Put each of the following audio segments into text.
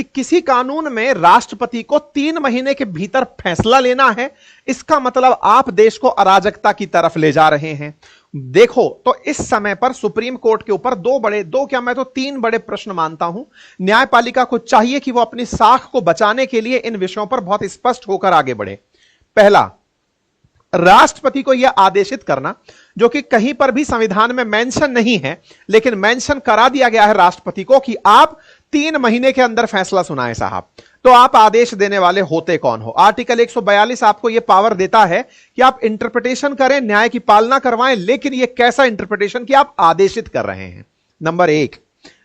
कि किसी कानून में राष्ट्रपति को 3 महीने के भीतर फैसला लेना है, इसका मतलब आप देश को अराजकता की तरफ ले जा रहे हैं। देखो, तो इस समय पर सुप्रीम कोर्ट के ऊपर मैं तो 3 बड़े प्रश्न मानता हूं। न्यायपालिका को चाहिए कि वो अपनी साख को बचाने के लिए इन विषयों पर बहुत स्पष्ट होकर आगे बढ़े। पहला, राष्ट्रपति को यह आदेशित करना, जो कि कहीं पर भी संविधान में मेंशन नहीं है, लेकिन मेंशन करा दिया गया है राष्ट्रपति को कि आप 3 महीने के अंदर फैसला सुनाएं साहब। तो आप आदेश देने वाले होते कौन हो? आर्टिकल 142 आपको यह पावर देता है कि आप इंटरप्रिटेशन करें, न्याय की पालना करवाएं, लेकिन यह कैसा इंटरप्रिटेशन कि आप आदेशित कर रहे हैं। नंबर 1,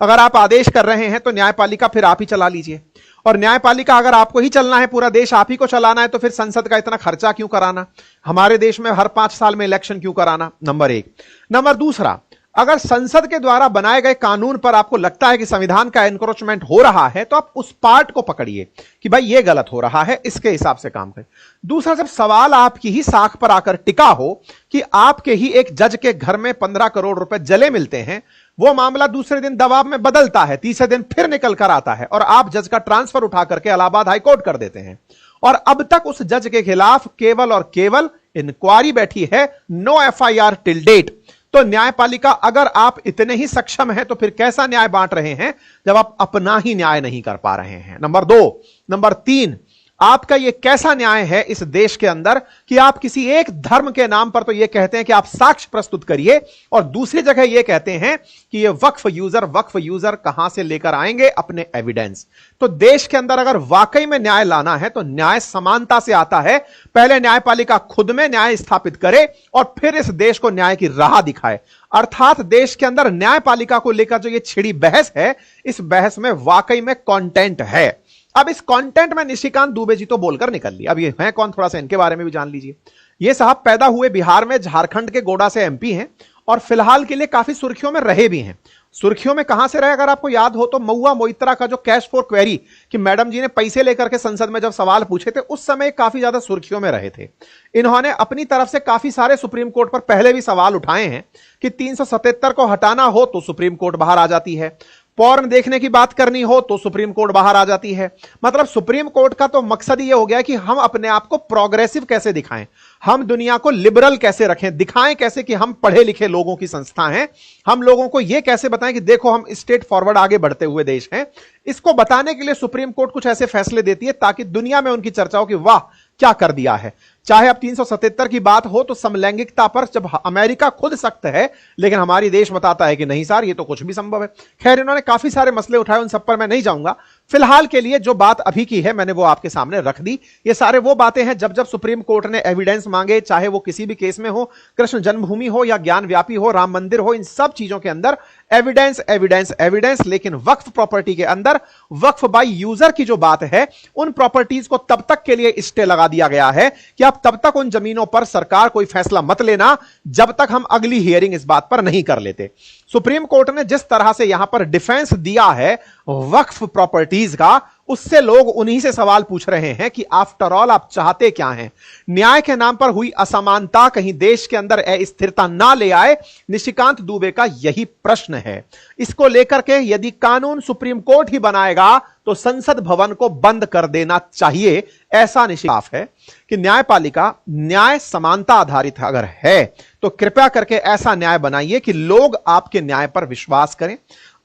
अगर आप आदेश कर रहे हैं तो न्यायपालिका फिर आप ही चला लीजिए, और न्यायपालिका अगर आपको ही चलना है, पूरा देश आप ही को चलाना है, तो फिर संसद का इतना खर्चा क्यों कराना? हमारे देश में हर 5 साल में इलेक्शन क्यों कराना? नंबर 1। नंबर दूसरा, अगर संसद के द्वारा बनाए गए कानून पर आपको लगता है कि संविधान का एनक्रोचमेंट हो रहा है, तो आप उस पार्ट को पकड़िए कि भाई ये गलत हो रहा है, इसके हिसाब से काम करें। दूसरा, जब सवाल आपकी ही साख पर आकर टिका हो कि आपके ही एक जज के घर में 15 करोड़ रुपए जले मिलते हैं, वो मामला दूसरे दिन दबाव में बदलता है, तीसरे दिन फिर निकल कर आता है, और आप जज का ट्रांसफर उठा करके इलाहाबाद हाईकोर्ट कर देते हैं, और अब तक उस जज के खिलाफ केवल और केवल इंक्वायरी बैठी है, नो FIR टिल डेट। तो न्यायपालिका, अगर आप इतने ही सक्षम हैं, तो फिर कैसा न्याय बांट रहे हैं जब आप अपना ही न्याय नहीं कर पा रहे हैं? नंबर 2। नंबर 3, आपका यह कैसा न्याय है इस देश के अंदर कि आप किसी एक धर्म के नाम पर तो यह कहते हैं कि आप साक्ष्य प्रस्तुत करिए, और दूसरी जगह यह कहते हैं कि यह वक्फ यूजर कहां से लेकर आएंगे अपने एविडेंस? तो देश के अंदर अगर वाकई में न्याय लाना है तो न्याय समानता से आता है। पहले न्यायपालिका खुद में न्याय स्थापित करे और फिर इस देश को न्याय की राह दिखाए। अर्थात देश के अंदर न्यायपालिका को लेकर जो यह छिड़ी बहस है, इस बहस में वाकई में कंटेंट है। अब इस कंटेंट में निशिकांत दुबे जी तो बोलकर निकल ली, अब ये हैं कौन, थोड़ा सा इनके बारे में भी जान लीजिए। ये साहब पैदा हुए बिहार में, झारखंड के गोडा से MP हैं, और फिलहाल के लिए काफी सुर्खियों में रहे भी हैं। सुर्खियों में कहां से रहे, अगर आपको याद हो तो महुआ मोइत्रा का जो कैश फॉर क्वेरी कि मैडम जी ने पैसे लेकर के संसद में जब सवाल पूछे थे, उस समय काफी ज्यादा सुर्खियों में रहे थे। इन्होंने अपनी तरफ से काफी सारे सुप्रीम कोर्ट पर पहले भी सवाल उठाए हैं कि 377 को हटाना हो तो सुप्रीम कोर्ट बाहर आ जाती है, पॉर्न देखने की बात करनी हो तो सुप्रीम कोर्ट बाहर आ जाती है। मतलब सुप्रीम कोर्ट का तो मकसद यह हो गया कि हम अपने आप को प्रोग्रेसिव कैसे दिखाएं, हम दुनिया को लिबरल कैसे रखें, दिखाएं कैसे कि हम पढ़े लिखे लोगों की संस्था हैं, हम लोगों को यह कैसे बताएं कि देखो हम स्टेट फॉरवर्ड आगे बढ़ते हुए देश हैं। इसको बताने के लिए सुप्रीम कोर्ट कुछ ऐसे फैसले देती है ताकि दुनिया में उनकी चर्चा हो कि वाह क्या कर दिया है। चाहे अब 377 की बात हो तो समलैंगिकता पर जब अमेरिका खुद सख्त है, लेकिन हमारी देश बताता है कि नहीं सर ये तो कुछ भी संभव है। खैर, इन्होंने काफी सारे मसले उठाए, उन सब पर मैं नहीं जाऊंगा। फिलहाल के लिए जो बात अभी की है मैंने वो आपके सामने रख दी। ये सारे वो बातें हैं जब सुप्रीम कोर्ट ने एविडेंस मांगे, चाहे वो किसी भी केस में हो, कृष्ण जन्मभूमि हो या ज्ञान व्यापी हो, राम मंदिर हो, इन सब चीजों के अंदर एविडेंस एविडेंस एविडेंस। लेकिन वक्फ प्रॉपर्टी के अंदर वक्फ बाय यूजर की जो बात है, उन प्रॉपर्टीज को तब तक के लिए स्टे लगा दिया गया है कि आप तब तक उन जमीनों पर सरकार कोई फैसला मत लेना जब तक हम अगली हियरिंग इस बात पर नहीं कर लेते। सुप्रीम कोर्ट ने जिस तरह से यहां पर डिफेंस दिया है वक्फ प्रॉपर्टीज का, उससे लोग उन्हीं से सवाल पूछ रहे हैं कि आफ्टर ऑल आप चाहते क्या हैं? न्याय के नाम पर हुई असमानता कहीं देश के अंदर अस्थिरता ना ले आए, निशिकांत दुबे का यही प्रश्न है। इसको लेकर के यदि कानून सुप्रीम कोर्ट ही बनाएगा तो संसद भवन को बंद कर देना चाहिए। ऐसा निष्कर्ष है कि न्यायपालिका न्याय समानता आधारित अगर है तो कृपया करके ऐसा न्याय बनाइए कि लोग आपके न्याय पर विश्वास करें।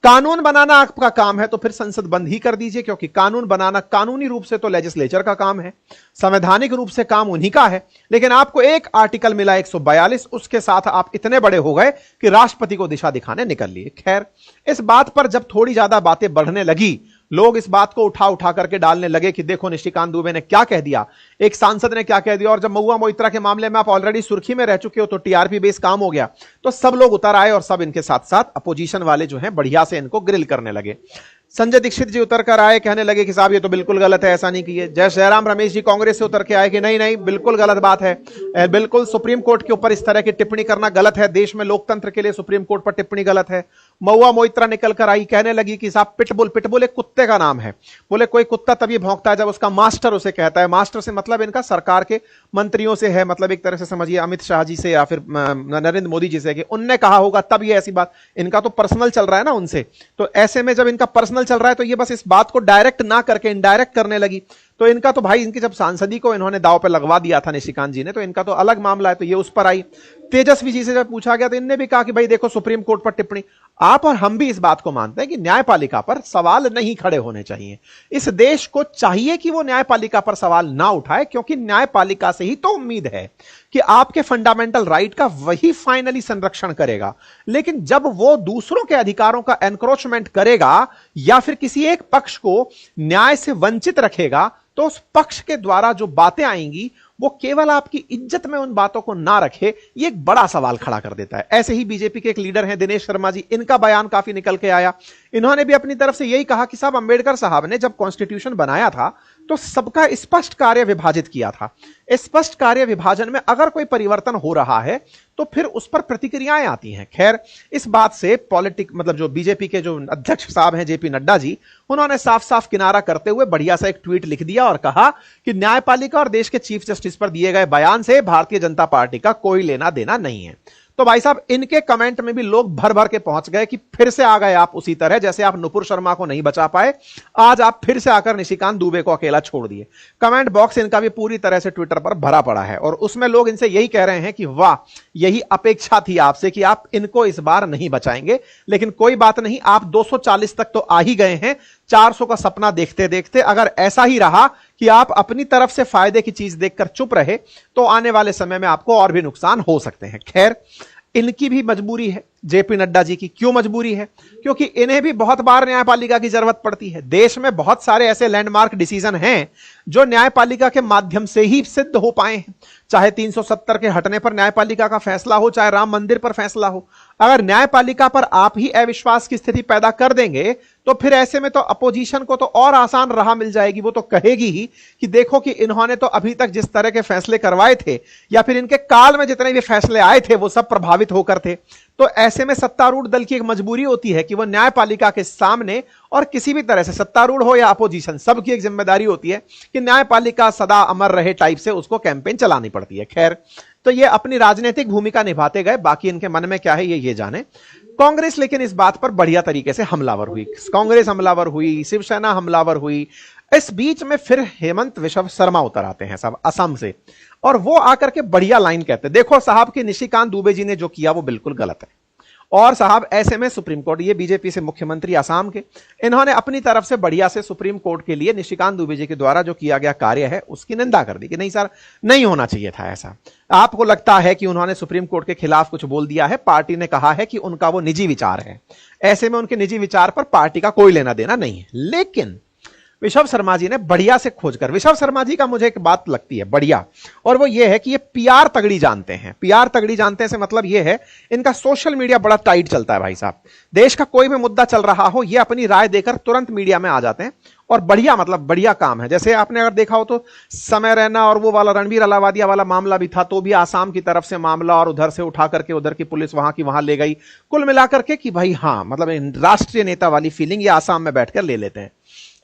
कानून बनाना आपका काम है तो फिर संसद बंद ही कर दीजिए, क्योंकि कानून बनाना कानूनी रूप से तो लेजिस्लेचर का काम है, संवैधानिक रूप से काम उन्हीं का है। लेकिन आपको एक आर्टिकल मिला 142, उसके साथ आप इतने बड़े हो गए कि राष्ट्रपति को दिशा दिखाने निकल लिए। खैर, इस बात पर जब थोड़ी ज्यादा बातें बढ़ने लगी, लोग इस बात को उठा उठा करके डालने लगे कि देखो निशिकांत दुबे ने क्या कह दिया, एक सांसद ने क्या कह दिया। और जब महुआ मोइत्रा के मामले में आप ऑलरेडी सुर्खी में रह चुके हो तो टीआरपी बेस काम हो गया, तो सब लोग उतर आए और सब इनके साथ साथ अपोजिशन वाले जो हैं बढ़िया से इनको ग्रिल करने लगे। संजय दीक्षित जी उतर कर आए, कहने लगे कि साहब ये तो बिल्कुल गलत है, ऐसा नहीं किए। जय जयराम रमेश जी कांग्रेस से उतर के आए कि नहीं नहीं बिल्कुल गलत बात है, बिल्कुल सुप्रीम कोर्ट के ऊपर इस तरह की टिप्पणी करना गलत है, देश में लोकतंत्र के लिए सुप्रीम कोर्ट पर टिप्पणी गलत है। महुआ मोइत्रा निकल कर आई, कहने लगी कि साहब पिटबुल, पिटबुल एक कुत्ते का नाम है, बोले कोई कुत्ता तभी भौंकता है जब उसका मास्टर उसे कहता है। मास्टर से मतलब इनका सरकार के मंत्रियों से है, मतलब एक तरह से समझिए अमित शाह जी से या फिर नरेंद्र मोदी जी से, कि उनने कहा होगा तब ये ऐसी बात, इनका तो पर्सनल चल रहा है ना उनसे। तो ऐसे में जब इनका पर्सनल पर्सनल चल रहा है, तो ये बस इस बात को डायरेक्ट ना करके इनडायरेक्ट करने लगी। तो इनका तो भाई, इनकी जब सांसदी को इन्होंने दांव पे लगवा दिया था निशिकांत जी ने, तो इनका तो अलग मामला है, तो ये उस पर आई। तेजस्वी जी से जब पूछा गया तो इनने भी कहा कि भाई देखो, सुप्रीम कोर्ट पर टिप्पणी, आप और हम भी इस बात को मानते हैं कि न्यायपालिका पर सवाल नहीं खड़े होने चाहिए। इस देश को चाहिए कि वो न्यायपालिका पर सवाल ना उठाए, क्योंकि न्यायपालिका से ही तो उम्मीद है कि आपके फंडामेंटल राइट का वही फाइनली संरक्षण करेगा। लेकिन जब वो दूसरों के अधिकारों का एनक्रोचमेंट करेगा या फिर किसी एक पक्ष को न्याय से वंचित रखेगा, तो उस पक्ष के द्वारा जो बातें आएंगी वो केवल आपकी इज्जत में उन बातों को ना रखे, ये एक बड़ा सवाल खड़ा कर देता है। ऐसे ही बीजेपी के एक लीडर हैं दिनेश शर्मा जी, इनका बयान काफी निकल के आया। इन्होंने भी अपनी तरफ से यही कहा कि साहब, अंबेडकर साहब ने जब कॉन्स्टिट्यूशन बनाया था तो सबका स्पष्ट कार्य विभाजित किया था। स्पष्ट कार्य विभाजन में अगर कोई परिवर्तन हो रहा है तो फिर उस पर प्रतिक्रियाएं आती हैं। खैर, इस बात से मतलब जो बीजेपी के जो अध्यक्ष साहब हैं जेपी नड्डा जी, उन्होंने साफ साफ किनारा करते हुए बढ़िया सा एक ट्वीट लिख दिया और कहा कि न्यायपालिका और देश के चीफ जस्टिस पर दिए गए बयान से भारतीय जनता पार्टी का कोई लेना देना नहीं है। तो भाई साहब, इनके कमेंट में भी लोग भर भर के पहुंच गए कि फिर से आ गए आप उसी तरह जैसे आप नुपुर शर्मा को नहीं बचा पाए, आज आप फिर से आकर निशिकांत दुबे को अकेला छोड़ दिए। कमेंट बॉक्स इनका भी पूरी तरह से ट्विटर पर भरा पड़ा है और उसमें लोग इनसे यही कह रहे हैं कि वाह, यही अपेक्षा थी आपसे कि आप इनको इस बार नहीं बचाएंगे, लेकिन कोई बात नहीं, आप 240 तक तो आ ही गए हैं। 400 का सपना देखते देखते अगर ऐसा ही रहा कि आप अपनी तरफ से फायदे की चीज देखकर चुप रहे, तो आने वाले समय में आपको और भी नुकसान हो सकते हैं। खैर, इनकी भी मजबूरी है, जेपी नड्डा जी की। क्यों मजबूरी है? क्योंकि इन्हें भी बहुत बार न्यायपालिका की जरूरत पड़ती है। देश में बहुत सारे ऐसे लैंडमार्क डिसीजन हैं जो न्यायपालिका के माध्यम से ही सिद्ध हो पाए हैं। चाहे 370 के हटने पर न्यायपालिका का फैसला हो, चाहे राम मंदिर पर फैसला हो। अगर न्यायपालिका पर आप ही अविश्वास की स्थिति पैदा कर देंगे तो फिर ऐसे में तो अपोजिशन को तो और आसान राह मिल जाएगी। वो तो कहेगी ही कि देखो कि इन्होंने तो अभी तक जिस तरह के फैसले करवाए थे या फिर इनके काल में जितने भी फैसले आए थे वो सब प्रभावित होकर थे। तो ऐसे में सत्तारूढ़ दल की एक मजबूरी होती है कि वो न्यायपालिका के सामने, और किसी भी तरह से सत्तारूढ़ हो या अपोजिशन, सबकी एक जिम्मेदारी होती है कि न्यायपालिका सदा अमर रहे टाइप से उसको कैंपेन चलानी पड़ती है। खैर, तो ये अपनी राजनीतिक भूमिका निभाते गए, बाकी इनके मन में क्या है ये जाने। कांग्रेस लेकिन इस बात पर बढ़िया तरीके से हमलावर हुई। कांग्रेस हमलावर हुई, शिवसेना हमलावर हुई। इस बीच में फिर हेमंत विश्व शर्मा उतर आते हैं सब असम से, और वो आकर के बढ़िया लाइन कहते हैं, देखो साहब कि निशिकांत दुबे जी ने जो किया वो बिल्कुल गलत है। और साहब, ऐसे में सुप्रीम कोर्ट, ये बीजेपी से मुख्यमंत्री असम के, इन्होंने अपनी तरफ से बढ़िया से सुप्रीम कोर्ट के लिए निशिकांत दुबे जी के द्वारा जो किया गया कार्य है उसकी निंदा कर दी कि नहीं सर, नहीं होना चाहिए था ऐसा। आपको लगता है कि उन्होंने सुप्रीम कोर्ट के खिलाफ कुछ बोल दिया है? पार्टी ने कहा है कि उनका वो निजी विचार है, ऐसे में उनके निजी विचार पर पार्टी का कोई लेना देना नहीं है। लेकिन विश्व शर्मा जी ने बढ़िया से खोजकर, विश्व शर्मा जी का मुझे एक बात लगती है बढ़िया, और वो ये है कि ये पीआर तगड़ी जानते हैं। पीआर तगड़ी जानते से मतलब ये है, इनका सोशल मीडिया बड़ा टाइट चलता है भाई साहब। देश का कोई भी मुद्दा चल रहा हो, ये अपनी राय देकर तुरंत मीडिया में आ जाते हैं, और बढ़िया, मतलब बढ़िया काम है। जैसे आपने अगर देखा हो तो समय रैना और वो वाला रणबीर अलावादिया वाला मामला भी था, तो भी आसाम की तरफ से मामला और उधर से उठा करके उधर की पुलिस वहां की वहां ले गई। कुल मिलाकर के कि भाई हाँ, मतलब राष्ट्रीय नेता वाली फीलिंग ये आसाम में बैठकर ले लेते हैं।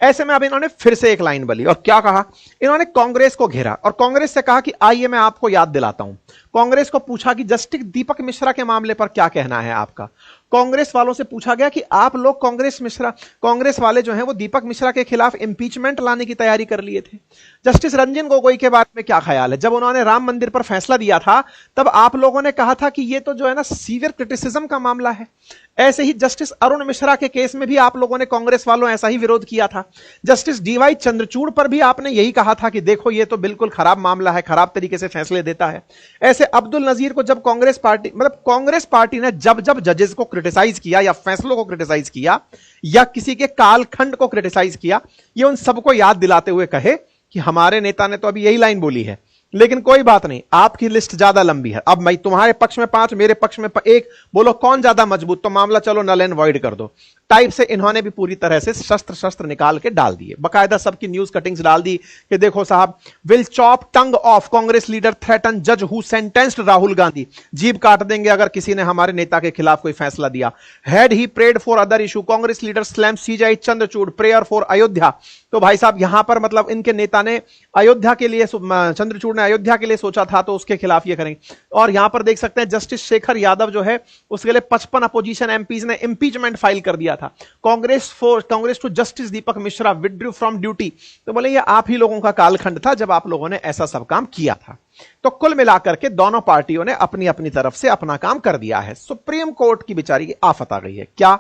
ऐसे में अब इन्होंने फिर से एक लाइन बोली, और क्या कहा इन्होंने? कांग्रेस को घेरा और कांग्रेस से कहा कि आइए मैं आपको याद दिलाता हूं। कांग्रेस को पूछा कि जस्टिस दीपक मिश्रा के मामले पर क्या कहना है आपका। कांग्रेस वालों से पूछा गया कि आप लोग कांग्रेस वाले जो हैं वो दीपक मिश्रा के खिलाफ इंपीचमेंट लाने की तैयारी कर लिए थे। जस्टिस रंजन गोगोई के बारे में क्या ख्याल है? जब उन्होंने राम मंदिर पर फैसला दिया था तब आप लोगों ने कहा था कि ये तो जो है ना सीवियर क्रिटिसिज्म का मामला है। ऐसे ही जस्टिस अरुण मिश्रा के केस में भी आप लोगों ने, कांग्रेस वालों, ऐसा ही विरोध किया था। जस्टिस डीवाई चंद्रचूड़ पर भी आपने यही कहा था कि देखो ये तो बिल्कुल खराब मामला है, खराब तरीके से फैसले देता है। ऐसे अब्दुल नजीर को जब कांग्रेस पार्टी ने जब जजेस को क्रिटिसाइज किया या फैसलों को क्रिटिसाइज किया या किसी के कालखंड को क्रिटिसाइज किया, ये उन सबको याद दिलाते हुए कहे कि हमारे नेता ने तो अभी यही लाइन बोली है, लेकिन कोई बात नहीं, आपकी लिस्ट ज्यादा लंबी है। अब मैं तुम्हारे पक्ष में 5, मेरे पक्ष में 1, बोलो कौन ज्यादा मजबूत, तो मामला चलो नल एंड वॉइड कर दो टाइप से इन्होंने भी पूरी तरह से शस्त्र निकाल के डाल दिए। बकायदा सबकी न्यूज कटिंग्स डाल दी कि देखो साहब, will chop tongue of Congress leader threaten जज हु सेंटेंस्ड राहुल गांधी, जीभ काट देंगे अगर किसी ने हमारे नेता के खिलाफ कोई फैसला दिया। Had he prayed for other issue, Congress leader slam CJI Chandrachud, prayer for Ayodhya. तो भाई साहब यहां पर मतलब इनके नेता ने अयोध्या के लिए, चंद्रचूड़ ने अयोध्या के लिए सोचा था तो उसके खिलाफ ये करेंगे। और यहां पर देख सकते हैं जस्टिस शेखर यादव जो है उसके लिए 55 अपोजिशन एमपीज ने इंपीचमेंट फाइल कर दिया था। Congress to justice Dipak Misra withdrew from duty. तो बोले ये आप ही लोगों का कालखंड था जब आप लोगों ने ऐसा सब काम किया था। तो कुल मिलाकर के दोनों पार्टियों ने अपनी अपनी तरफ से अपना काम कर दिया है। सुप्रीम कोर्ट की बेचारी की आफत आ गई है। क्या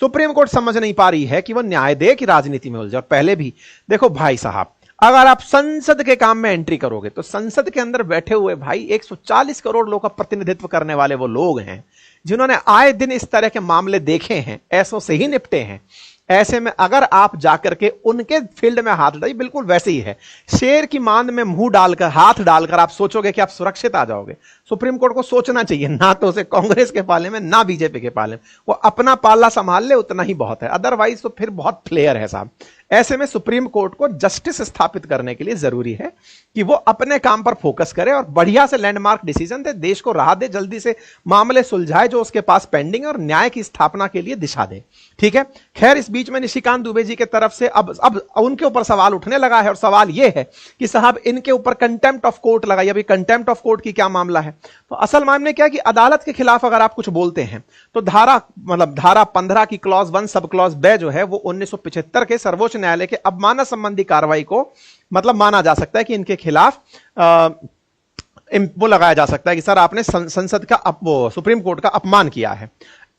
सुप्रीम कोर्ट समझ नहीं पा रही है कि वो न्याय दे कि राजनीति में उलझे? और पहले भी देखो भाई साहब, अगर आप संसद के काम में एंट्री करोगे तो संसद के अंदर बैठे हुए भाई 140 करोड़ लोगों का प्रतिनिधित्व करने वाले वो लोग हैं जिन्होंने आए दिन इस तरह के मामले देखे हैं, ऐसों से ही निपटे हैं। ऐसे में अगर आप जाकर के उनके फील्ड में हाथ डालिए, बिल्कुल वैसे ही है। शेर की मांद में मुंह डालकर, हाथ डालकर आप सोचोगे कि आप सुरक्षित आ जाओगे। सुप्रीम कोर्ट को सोचना चाहिए, ना तो उसे कांग्रेस के पाले में ना बीजेपी के पाले में, वो अपना पाला संभाल ले उतना ही बहुत है, अदरवाइज तो फिर बहुत फ्लेयर है साहब। ऐसे में सुप्रीम कोर्ट को जस्टिस स्थापित करने के लिए जरूरी है कि वो अपने काम पर फोकस करे और बढ़िया से लैंडमार्क डिसीजन दे, देश को राह दे, जल्दी से मामले सुलझाए जो उसके पास पेंडिंग है और न्याय की स्थापना के लिए दिशा दे। ठीक है। खैर इस बीच में निशिकांत दुबे जी की तरफ से अब उनके ऊपर सवाल उठने लगा है और सवाल यह है कि साहब इनके ऊपर कंटेम्प्ट ऑफ कोर्ट लगाई। अभी कंटेम्प्ट ऑफ कोर्ट की क्या मामला है? तो असल मामले क्या है कि अदालत के खिलाफ अगर आप कुछ बोलते हैं तो धारा 15 की क्लॉज 1 सब क्लॉज ब जो है वो 1975 के सर्वोच्च न्यायालय के अवमानना संबंधी कार्रवाई को मतलब माना जा सकता है कि इनके खिलाफ वो लगाया जा सकता है कि सर आपने संसद का वो सुप्रीम कोर्ट का अपमान किया है।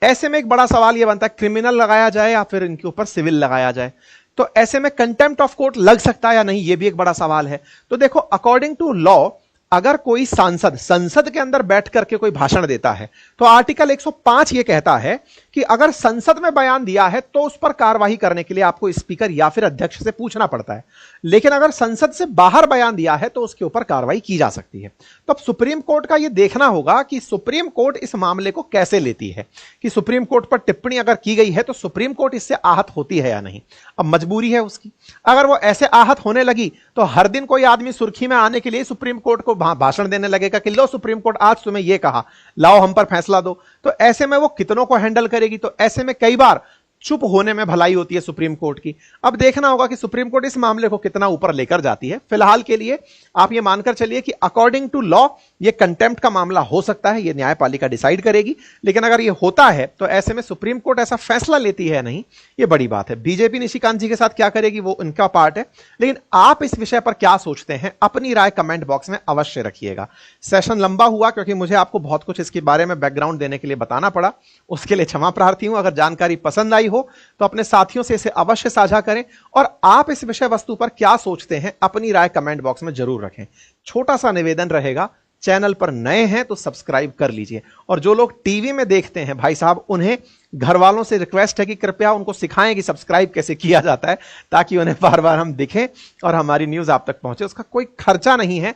ऐसे में एक बड़ा सवाल यह बनता है क्रिमिनल लगाया जाए या फिर इनके ऊपर सिविल लगाया जाए। तो ऐसे में कंटेम्प्ट ऑफ कोर्ट लग सकता है या नहीं, यह भी एक बड़ा सवाल है। तो देखो अकॉर्डिंग टू लॉ अगर कोई सांसद संसद के अंदर बैठ करके कोई भाषण देता है तो आर्टिकल 105 यह कहता है कि अगर संसद में बयान दिया है तो उस पर कार्रवाई करने के लिए आपको स्पीकर या फिर अध्यक्ष से पूछना पड़ता है। लेकिन अगर संसद से बाहर बयान दिया है तो उसके ऊपर कार्रवाई की जा सकती है। तो अब सुप्रीम कोर्ट का यह देखना होगा कि सुप्रीम कोर्ट इस मामले को कैसे लेती है, कि सुप्रीम कोर्ट पर टिप्पणी अगर की गई है तो सुप्रीम कोर्ट इससे आहत होती है या नहीं। अब मजबूरी है उसकी, अगर वो ऐसे आहत होने लगी तो हर दिन कोई आदमी सुर्खी में आने के लिए सुप्रीम कोर्ट को भाषण देने लगेगा कि लो सुप्रीम कोर्ट आज तुम्हें यह कहा, लाओ हम पर फैसला दो। तो ऐसे में वो कितनों को हैंडल करेगी? तो ऐसे में कई बार चुप होने में भलाई होती है सुप्रीम कोर्ट की। अब देखना होगा कि सुप्रीम कोर्ट इस मामले को कितना ऊपर लेकर जाती है। फिलहाल के लिए आप ये मानकर चलिए कि अकॉर्डिंग टू लॉ ये कंटेम्प्ट का मामला हो सकता है, ये न्यायपालिका डिसाइड करेगी। लेकिन अगर ये होता है तो ऐसे में सुप्रीम कोर्ट ऐसा फैसला लेती है नहीं, ये बड़ी बात है। बीजेपी निशिकांत जी के साथ क्या करेगी वो उनका पार्ट है, लेकिन आप इस विषय पर क्या सोचते हैं अपनी राय कमेंट बॉक्स में अवश्य रखिएगा। सेशन लंबा हुआ क्योंकि मुझे आपको बहुत कुछ इसके बारे में बैकग्राउंड देने के लिए बताना पड़ा, उसके लिए क्षमा प्रार्थी हूं। अगर जानकारी पसंद आई हो तो अपने साथियों से इसे अवश्य साझा करें और आप इस विषय वस्तु पर क्या सोचते हैं अपनी राय कमेंट बॉक्स में जरूर रखें। छोटा सा निवेदन रहेगा, चैनल पर नए हैं तो सब्सक्राइब कर लीजिए और जो लोग टीवी में देखते हैं भाई साहब उन्हें घर वालों से रिक्वेस्ट है कि कृपया उनको सिखाएं कि सब्सक्राइब कैसे किया जाता है ताकि उन्हें बार बार हम दिखें और हमारी न्यूज आप तक पहुंचे। उसका कोई खर्चा नहीं है।